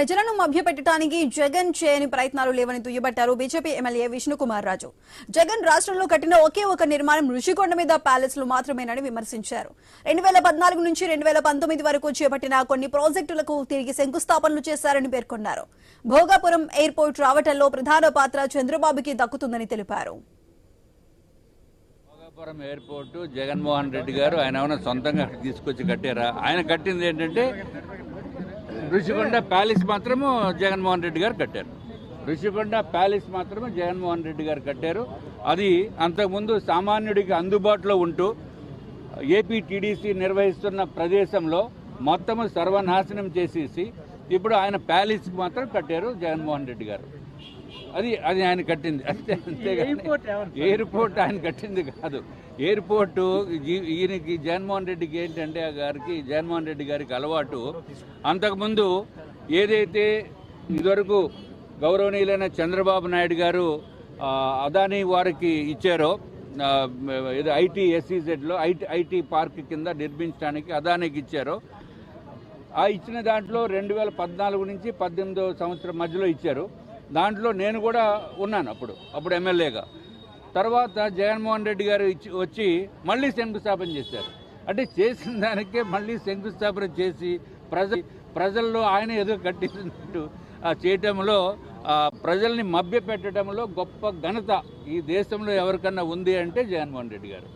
ప్రజలను మభ్యపెట్టడానికి జగన్ చేయని ప్రయత్నాలు లేవని దుయ్యబట్టారు బీజేపీ ఎమ్మెల్యే విష్ణుకుమార్ రాజు. జగన్ రాష్ట్రంలో కట్టిన ఒకే ఒక నిర్మాణం రుషికొండ మీద ప్యాలెస్లు మాత్రమేనని విమర్శించారు. 2014 నుంచి 2019 వరకు చేపట్టిన కొన్ని ప్రాజెక్టులకు తిరిగి శంకుస్థాపనలు చేశారని పేర్కొన్నారు. భోగాపురం ఎయిర్పోర్ట్ రావటంలో ప్రధాన పాత్ర చంద్రబాబుకి దక్కుతుందని తెలిపారు. భోగాపురం ఎయిర్పోర్ట్ జగన్మోహన్ రెడ్డి గారు ఆయన ఏమైనా సొంతంగా తీసుకొచ్చి కట్టారా? ఆయన కట్టింది ఏంటంటే రుషికొండ ప్యాలెస్ మాత్రము జగన్మోహన్ రెడ్డి గారు కట్టారు. రుషికొండ ప్యాలెస్ మాత్రమే జగన్మోహన్ రెడ్డి గారు కట్టారు. అది అంతకుముందు సామాన్యుడికి అందుబాటులో ఉంటూ ఏపీ టీడీసీ నిర్వహిస్తున్న ప్రదేశంలో మొత్తము సర్వనాశనం చేసేసి ఇప్పుడు ఆయన ప్యాలెస్కి మాత్రం కట్టారు జగన్మోహన్ రెడ్డి గారు. అది ఆయన కట్టింది అంతేగాని ఎయిర్పోర్ట్ ఆయన కట్టింది కాదు. ఎయిర్పోర్టు ఈయనకి జగన్మోహన్ రెడ్డికి ఏంటంటే జగన్మోహన్ రెడ్డి గారికి అలవాటు, అంతకుముందు ఏదైతే ఇదివరకు గౌరవనీయులైన చంద్రబాబు నాయుడు గారు అదానీ వారికి ఇచ్చారో, ఏదో ఎస్ఈజెడ్లో ఐటీ పార్క్ కింద నిర్మించడానికి అదానీకి ఇచ్చారో, ఆ ఇచ్చిన దాంట్లో 2014 నుంచి 18వ సంవత్సరం మధ్యలో ఇచ్చారు. దాంట్లో నేను కూడా ఉన్నాను అప్పుడు ఎమ్మెల్యేగా. తర్వాత జగన్మోహన్ రెడ్డి గారు వచ్చి మళ్ళీ శంకుస్థాపన చేశారు. అంటే చేసిన దానికే మళ్ళీ శంకుస్థాపన చేసి ప్రజల్లో ఆయన ఏదో కట్టినట్టు చేయటంలో, ప్రజల్ని మభ్య పెట్టడంలో గొప్ప ఘనత ఈ దేశంలో ఎవరికన్నా ఉంది అంటే జగన్మోహన్ రెడ్డి గారు.